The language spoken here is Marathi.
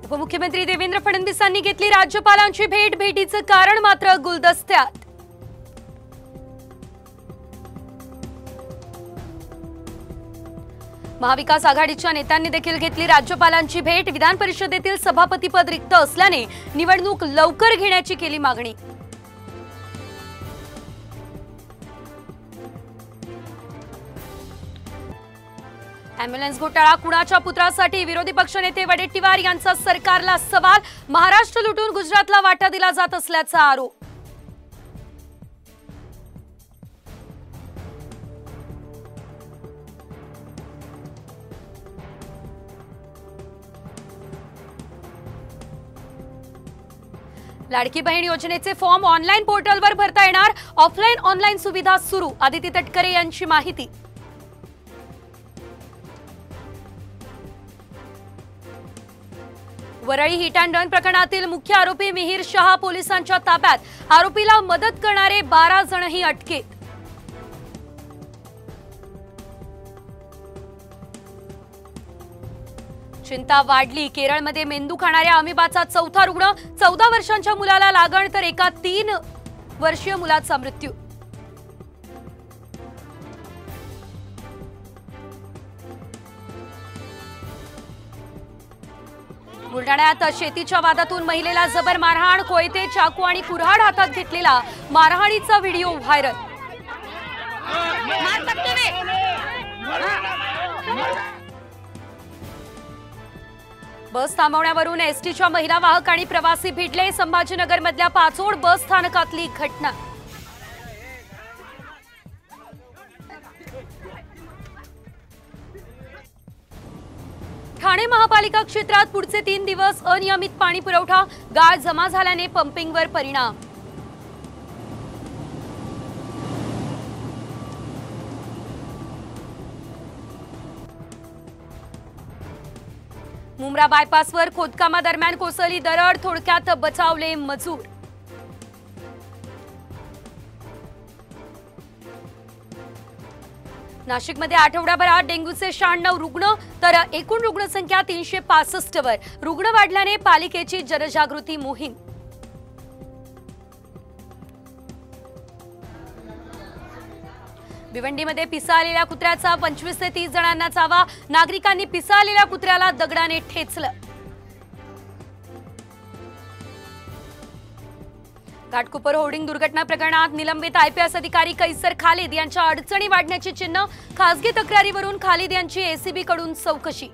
उपमुख्यमंत्री देवेंद्र फडणवीसांनी घेतली राज्यपालांची भेट। भेटीचं कारण मात्र गुलदस्त्यात। महाविकास आघाडीच्या नेत्यांनी देखील घेतली राज्यपालांची भेट। विधान परिषदेतील सभापतीपद रिक्त असल्याने निवडणूक लवकर घेण्याची केली मागणी। अॅम्ब्युलन्स घोटाळा कुणाच्या पुत्रासाठी? विरोधी पक्षनेते वडेट्टीवार यांचा सरकारला सवाल। महाराष्ट्र लुटून गुजरातला वाटा दिला जात असल्याचा आरोप। लाडकी बहीण योजनेचे फॉर्म ऑनलाईन पोर्टलवर भरता येणार। ऑफलाईन ऑनलाईन सुविधा सुरू। आदिती तटकरे यांची माहिती। वरळी हिट अँड रन प्रकरणातील मुख्य आरोपी मिहिर शहा पोलिसांच्या ताब्यात। आरोपीला मदत करणारे 12 जणही अटकेत। चिंता वाढली। केरळमध्ये मेंदू खाणाऱ्या अमिबाचा चौथा रुग्ण। 14 वर्षांच्या मुलाला लागण तर एका 3 वर्षीय मुलाचा मृत्यू। बुलढाण्यात शेतीच्या वादातून महिलेला जबर मारहाण। कोयते, चाकू आणि कुऱ्हाड हातात घेतलेला मारहाणीचा व्हिडिओ व्हायरल। बस थांबवण्यावरून एसटीच्या महिला वाहक आणि प्रवासी भिडले। संभाजीनगरमधल्या पाचोड बस स्थानकातली घटना। ठाणे महापालिका क्षेत्रात पुढचे 3 दिवस अनियमित पाणी पुरवठा। गाळ जमा झाल्याने पंपिंगवर परिणाम। मुंब्रा बायपासवर खोदकामादरम्यान कोसळली दरड। थोडक्यात बचावले मजूर। नाशिकमध्ये आठवड्याभरात डेंग्यूचे 96 रुग्ण तर एकूण रुग्णसंख्या 365 वर। रुग्ण वाढल्याने पालिकेची जनजागृती मोहीम। भिवंडीमध्ये पिसाळलेल्या कुत्र्याचा 25 ते 30 जणांना चावा। नागरिकांनी पिसाळलेल्या कुत्र्याला दगडाने ठेचलं। घाटकोपर होर्डिंग दुर्घटना प्रकरणात निलंबित आयपीएस अधिकारी कैसर खालिद यांच्या अडचणी वाढण्याची चिन्ह। खासगी तक्रारीवरून खालिद यांची एसीबी कडून चौकशी।